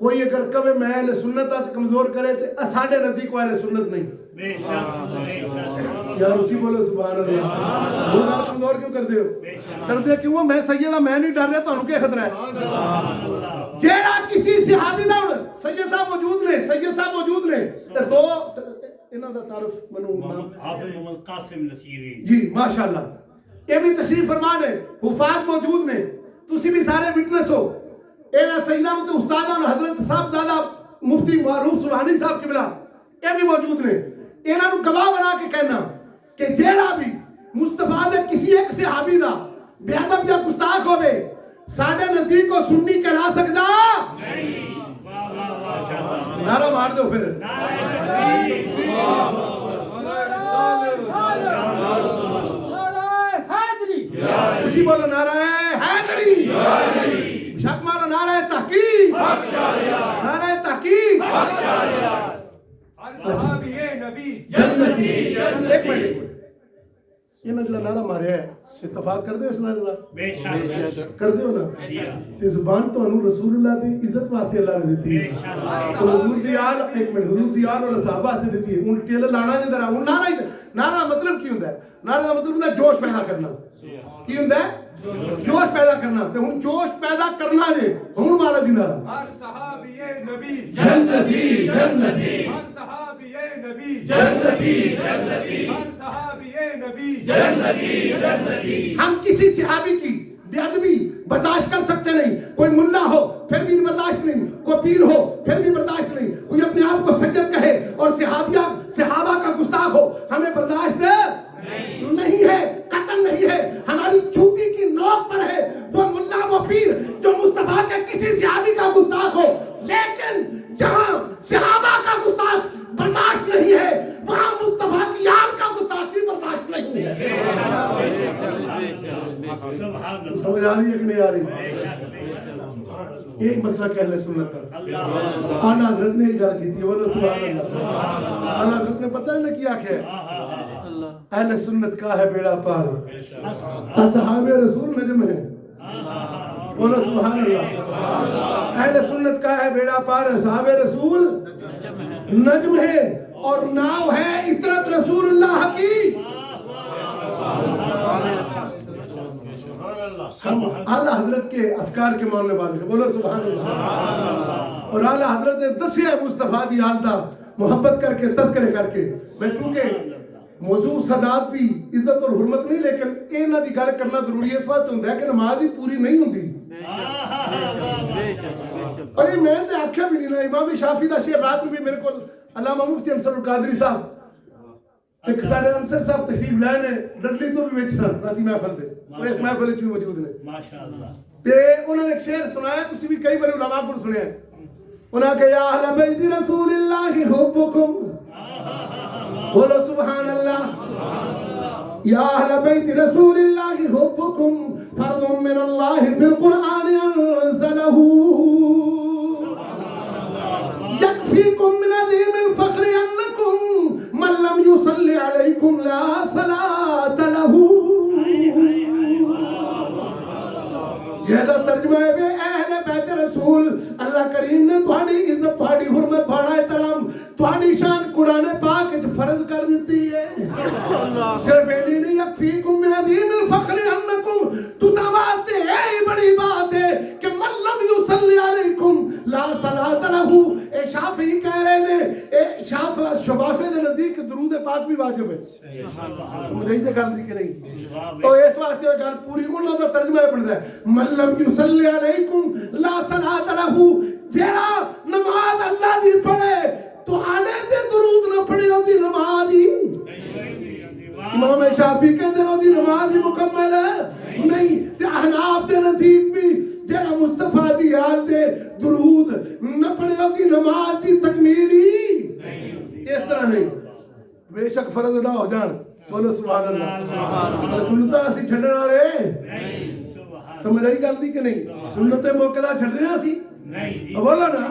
کوئی اگر کبھی میں اہل سنت آج کمزور کرے تو ساڑھے نزدیک اہل سنت نہیں یار اسی بولو سبحان اللہ وہ آپ کمزور کیوں کر دے ہو کر دے کیوں میں سیدہ میں نہیں ڈر رہا تو انہوں کے خطرہ ہے جیڑا کسی صحابی دا سید صاحب موجود نے سید صاحب موجود نے تو انہوں دا تعارف منو
حافظ محمد قاسم نصیری
جی ماشاءاللہ یہ بھی تشریف فرمان ہے حفاظ موجود نے تسی بھی سارے وٹنس ہو اینا سیدہ مجھے استادہ اور حضرت صاحب دادا مفتی معروف سبحانی صاحب کی بلا یہ بھی موجود نے اینا نو گواہ بنا کے کہنا کہ جیڑا بھی مصطفیٰ دے کسی ایک صحابی دا بے ادب یا گستاخ ہوئے ساڑھے نزدیک کو سنی کہلا سکدا نعرہ مار دو پھر اچھی بولو نعرہ حیدری شک مارو نعرہ تحقیق نعرہ تحقیق
صحابی نبی
جنتی ایک منٹ یہ نجلہ نعرہ مارے ہے اتفاق کر دے اس نعرہ
بے شک
کر دے ہو نا تے زبان تو انہوں رسول اللہ دی عزت واسطے اللہ نے دیتی ہے تو حضور دی آل ایک منٹ حضور دی آل اور صحابہ سے دیتی ہے ان ٹیلے لانا جدر ہے نعرہ مطلب کی ہوندہ ہے نعرہ مطلب ہوندہ ہے جوش پیدا کرنا کی ہوندہ ہے جوش پیدا کرنا تے ہم جوش پیدا کرنا نے ہم مارا دی نعرہ
ہر صحابی نبی
جنتی جنتی
ہر صحابی نبی
جنتی جنتی
ہر صحابی نبی
جنتی جنتی ہم کسی صحابی کی بے ادبی برداشت کر سکتے نہیں کوئی ملا ہو پھر بھی برداشت نہیں کوئی پیر ہو پھر بھی برداشت نہیں کوئی اپنے آپ کو سجد کہے اور صحابہ کا گستاخ ہو ہمیں برداشت نہیں ہے قطن نہیں ہے ہماری چھوٹی کی نوک پر ہے وہ ملا وہ پیر جو مصطفیٰ کے کسی صحابی کا گستاخ ہو لیکن جہاں صحابہ کا گستاخ برداشت نہیں ہے وہاں مصطفیٰ کی آل کا گستاخ بھی برداشت نہیں ہے سمجھ آ رہی ہے کہ نہیں آ رہی ایک مسئلہ کہ اہل سنت کا آن حضرت نے ایک گل کی تھی وہ سبحان اللہ آن حضرت نے پتہ ہے نا کیا کہ اہل سنت کا ہے بیڑا پار اصحاب رسول نجم ہے بولو سبحان اللہ اہل سنت کا ہے بیڑا پار اصحاب رسول نجم ہے اور ناو ہے اطرت رسول اللہ کی ہم اعلیٰ حضرت کے افکار کے ماننے والے ہیں بولو سبحان اللہ اور اعلیٰ حضرت نے دسی ہے مصطفیٰ دی آلدہ محبت کر کے تذکرے کر کے میں چونکہ موضوع صدات دی عزت اور حرمت نہیں لیکن اینا دی گل کرنا ضروری ہے اس بات ہوندہ ہے کہ نماز ہی پوری نہیں ہوندی اور یہ میں تے آکھیا بھی نہیں نا امام شافعی دا شیخ رات میں بھی میرے کو علامہ مفتی انصر القادری صاحب ایک ساڑھے انصر صاحب تشریف لائے نے ڈڈلی تو بھی وچ سن راتی محفل دے وہ اس محفل وچ بھی موجود نے
ماشاءاللہ
تے انہوں نے ایک شعر سنایا تسی بھی کئی بار علماء کو سنیا انہاں کہ یا اہل بیت رسول اللہ حبکم بولو سبحان اللہ یا اہل بیت رسول اللہ حبکم فرض من اللہ فی القرآن انزلہ یکفیکم من عظیم الفقر انکم من لم یصلی علیکم لا صلاة لہو یہ ترجمہ ہے بے اہل بیت رسول اللہ کریم نے تھوڑی عزت تھوڑی حرمت تھوڑا احترام تھوڑی شان قرآن پاک فرض کر دیتی ہے صرف ایڈی نہیں یکفیکم من عظیم الفقر انکم تو سواستے ہے بڑی بات ہے کہ من لم یصلی علیکم لا صلاة لہو اے شافعی کہہ رہے نے اے شفافے دے نزدیک درود پاک بھی واجب ہے سمجھے یہ گل دی کہ نہیں تو اس واسطے گل پوری انہاں دا ترجمہ پڑھدا ہے من لم یصلی علیکم لا صلاة لہو جیڑا نماز اللہ دی پڑھے تو آنے تے درود نہ پڑھے ہوتی نماز ہی امام شافعی کہتے ہیں دی نماز ہی مکمل ہے نہیں تے احناف دے نصیب بھی جیڑا مصطفیٰ دی آل دے درود نہ پڑھے ہوتی نماز دی تکمیل ہی اس طرح نہیں بے شک فرض ادا ہو جان بولو سبحان اللہ سنتا اسی چھڑنے والے سمجھ آئی گل دی کہ نہیں سنتے موقع دا چھڑ دینا اسی بولا نا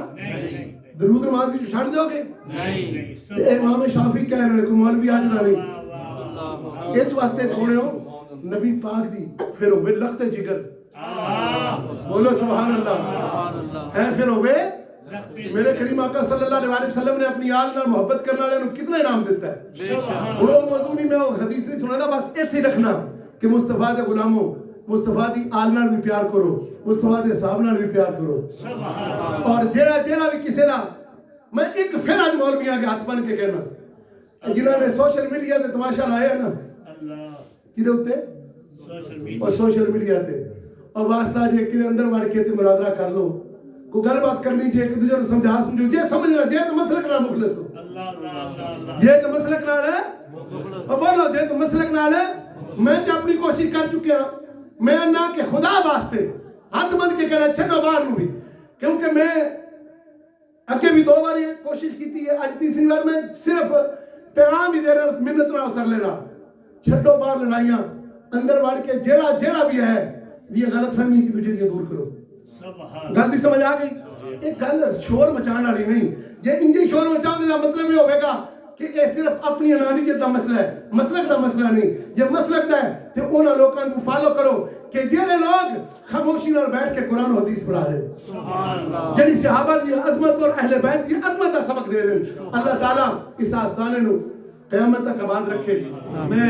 درود نماز ہی چھڑ دو گے امام شافعی کہہ رہے کو مولوی آج نہ نہیں اس واسطے سونے ہو نبی پاک دی پھر ہوئے لخت جگر بولو سبحان اللہ ہے پھر ہوئے میرے کریم آقا صلی اللہ علیہ وسلم نے اپنی آل نال محبت کرنے والے نوں کتنا انعام دیتا ہے. ہن وہ موضوع نہیں، میں وہ حدیث نہیں سنادا، بس ایتھے ہی رکھنا کہ مصطفیٰ دے غلاموں، مصطفیٰ دی آل نال بھی پیار کرو، مصطفیٰ دے صحابہ نال بھی پیار کرو. اور جیڑا بھی کسے نال، میں ایک پھر اج مولویاں کے ہاتھ بن کے کہنا جنہوں نے سوشل میڈیا تے تماشا لایا نا کدے اوتے اور سوشل میڈیا تے اور واسطہ جے کہ اندر وڑ کے تے مناظرہ کر لو، کوئی گل بات کرنی جے ایک دوسرے کو سمجھا سمجھو، جے سمجھنا جے تو مسلک نال مخلص ہو، جے تو مسلک نال ہے اور بولو جے تو مسلک نال ہے. میں تے اپنی کوشش کر چکیا، میں نہ کہ خدا واسطے ہاتھ بن کے کہنا چھڈو باہر نوں بھی، کیونکہ میں اگے بھی 2 بار یہ کوشش کی ہے، آج تیسری بار میں صرف پیغام ہی دے رہا ہوں، منت نہ اتر لینا، چھڈو باہر لڑائیاں، اندر وڑ کے جیڑا بھی ہے یہ غلط فہمی کی تجھے دور کرو. گل دی سمجھ آ گئی؟ ایک گل شور مچان والی نہیں، یہ انجی شور مچانے کا مطلب یہ ہوئے گا کہ یہ صرف اپنی انانیت کا مسئلہ ہے، مسلک کا مسئلہ نہیں. یہ مسلک دا ہے تو انہاں لوگوں کو فالو کرو کہ جہے لوگ خاموشی نال بیٹھ کے قرآن و حدیث پڑھا رہے ہیں، جڑی صحابہ دی عظمت اور اہل بیت کی عظمت کا سبق دے رہے ہیں. اللہ تعالیٰ اس آستانے نو قیامت تک آباد رکھے. میں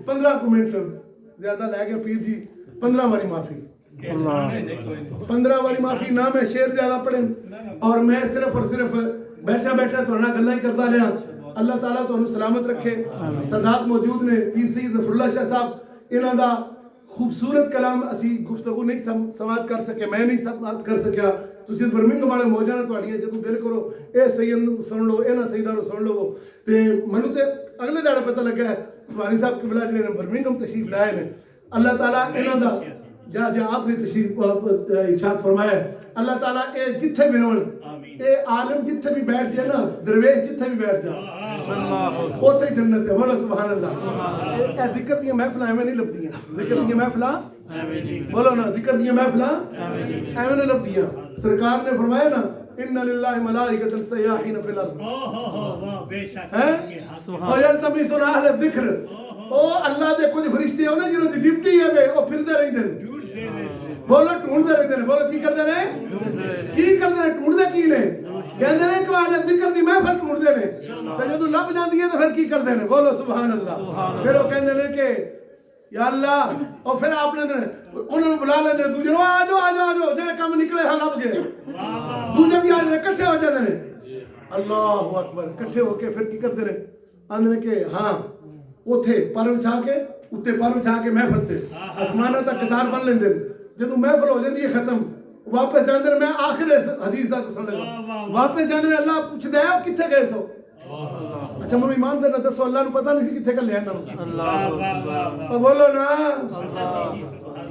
15 منٹ زیادہ لے گیا پیر جی، 15 باری معافی، 15 باری معافی نہ میں شعر زیادہ پڑھیں اور میں صرف اور صرف بیٹھا تو نہ گلہ ہی کرتا رہا. اللہ تعالیٰ تو انہوں سلامت رکھے. صداق موجود نے پیر سید ظفر اللہ شاہ صاحب، انہوں دا خوبصورت کلام اسی گفتگو نہیں سماعت کر سکے، میں نہیں سماعت کر سکیا. تسی برمنگھم والے موجاں نے تہاڈیاں جدوں دل کرو اے سید نوں سن لو، انہاں سیداں نوں سن لو. تے مینوں تے اگلے دہاڑے پتہ لگا ہے سواری صاحب قبلہ جڑے نے برمنگھم تشریف لائے نے. اللہ تعالیٰ انہاں دا جا آپ نے تشریف ارشاد فرمایا ہے، اللہ تعالیٰ اے جتھے بھی رہن، اے عالم جتھے بھی بیٹھ جائے نا، درویش جتھے بھی بیٹھ جائے اوتھے ہی جنت ہے. بولو سبحان اللہ. اے ذکر دیاں محفلاں ایویں نہیں لبدیاں، ذکر دیاں محفلاں بولو نا، ذکر دیاں محفلاں ایویں نہیں لبدیاں. سرکار نے فرمایا نا ان للہ ملائکۃ سیاحین فی الارض ویلتمسون اہل الذکر. او اللہ دے کچھ فرشتے ہونے جنہوں دی ڈیوٹی ہے وہ پھردے رہندے نے. بولو ڈھونڈتے رہتے ہیں. بولو کی کرتے ہیں؟ کی کرتے ہیں؟ ڈھونڈتے کی نے؟ کہتے ہیں کہ اہل ذکر دی محفل ڈھونڈتے ہیں تو جدوں لب جاندی ہے تو پھر کی کرتے ہیں؟ بولو سبحان اللہ. پھر وہ کہتے ہیں کہ یا اللہ، اور پھر آپ نے انہوں نے بلا لیتے ہیں دوجے نوں، آ جاؤ جڑے کام نکلے ہاں لب گئے. دوجے بھی آج اکٹھے ہو جاتے ہیں. اللہ اکبر. اکٹھے ہو کے پھر کی کرتے ہیں؟ آندے کہ ہاں اوتھے پر اچھا کے اتنے پر اچھا کے محفل تے آسمانہ تک قطار بن لیندے. جدوں محفل ہو جاندی ہے ختم، واپس جاندے میں آخر حدیث دا دسن لگا. واپس جاندے اللہ پوچھدا ہے کتھے گئے سو؟ اچھا مینوں ایمان دے نہ دسو، اللہ نوں پتہ نہیں سی کتھے گلے ہیں. اللہ بولو نا.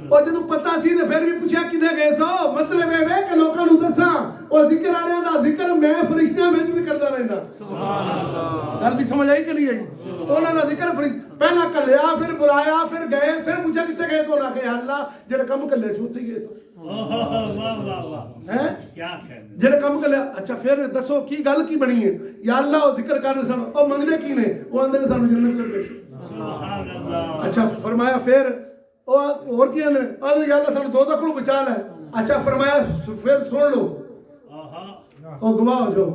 اور جدوں پتہ سی تے پھر بھی پوچھیا کتھے گئے سو؟ مطلب اے کہ لوکاں نوں دساں او ذکر والے دا ذکر میں فرشتیاں وچ بھی کردا رہنا. سبحان اللہ. گل دی سمجھ آئی کہ نہیں آئی؟ انہاں دا ذکر پہلا کلیا، پھر بلایا، پھر گئے، پھر پوچھا کتھے گئے تو انہاں کہ اللہ جڑے کم کلے سی اوتھے گئے سو. جڑے کم کلے. اچھا پھر دسو کی گل کی بنی ہے؟ یا اللہ وہ ذکر کرنے سن او منگدے کی نے؟ وہ آندے نے سانوں جنت لگے. اچھا فرمایا پھر او اور کی نے؟ آندے یا اللہ سانوں دوزخ کولوں بچا لے. اچھا فرمایا پھر سن لو او گواہ ہو جاؤ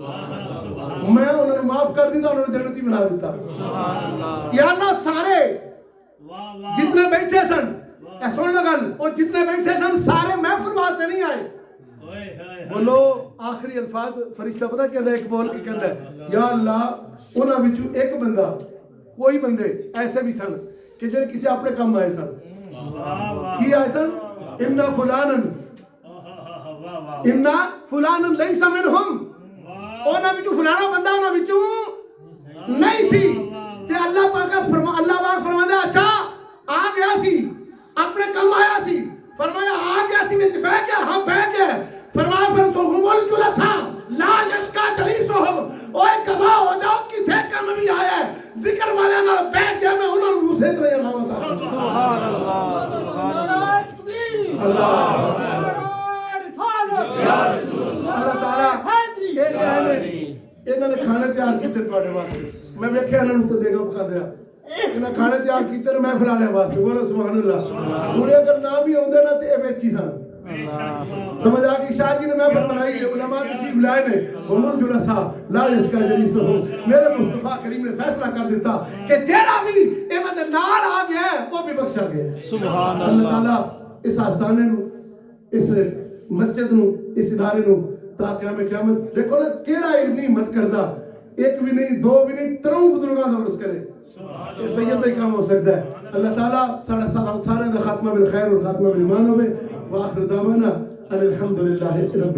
میں انہوں نے معاف کر دیتا، انہوں نے جنتی بنا دیتا. یا اللہ سارے جتنے بیٹھے سن، سن لو گل، اور جتنے بیٹھے سن سارے محفل واسطے نہیں آئے. بولو آخری الفاظ فرشتہ پتہ کہتا ہے، ایک بول کے کہتا ہے یا اللہ انہاں وچوں ایک بندہ، کوئی بندے ایسے بھی سن کہ جو کسی اپنے کام آئے سن. کی آئے سن؟ اِنَّا فُلَانًا اِنَّا فُلَانًا لَيْسَ مِنْهُمْ. اونا بچو فلانا بندہ اونا بچو نہیں سی. تے اللہ پاک فرمایا اچھا آ گیا سی، اپنے کم آیا سی. فرمایا آ گیا سی وچ بیٹھ گیا. ہاں بیٹھ گیا. فرمایا پھر سوہم الجلساء لا یشکا جلیسہم. اوے گواہ ہو جاؤ کسے کم بھی آیا ہے ذکر والے نال بیٹھ گیا، میں انہاں نوں روسے تے رہا ہوں. سبحان اللہ. اللہ یا رسول اللہ. اللہ تعالیٰ انہوں نے کھانے تیار کیتے تواڈے واسطے. میں ویکھیا انہاں نوں تے دیکھا پکاندیا انہاں کھانے تیار کیتے میں پھلانے واسطے. بولو سبحان اللہ. ہن اگر نہ بھی اوندے نا تے اے وچ ہی سن. سمجھ آ گئی؟ شاہ جی نے محفل بنائی ہے، علماء تشریف لائے نے، ومن جلسا لا یشکا جلیسہم، میرے مصطفیٰ کریم نے فیصلہ کر دیتا کہ جیڑا بھی ایمہ دے نال آ گیا ہے وہ بھی بخشا گیا ہے۔
سبحان
اللہ تعالیٰ اس آستانے نو، اس مسجد نو، اس ادارے نو تاکہ ہمیں قیامت دیکھو نا کیڑا اتنی ہمت کردا، ایک بھی نہیں، دو بھی نہیں، تروں بزرگاں دا عرض کرے، یہ سید ہی کام ہو سکتا ہے۔ اللہ تعالیٰ سارے دا خاتمہ بالخیر اور خاتمہ بالایمان ہوئے، وآخر دعوانا ان الحمدللہ رب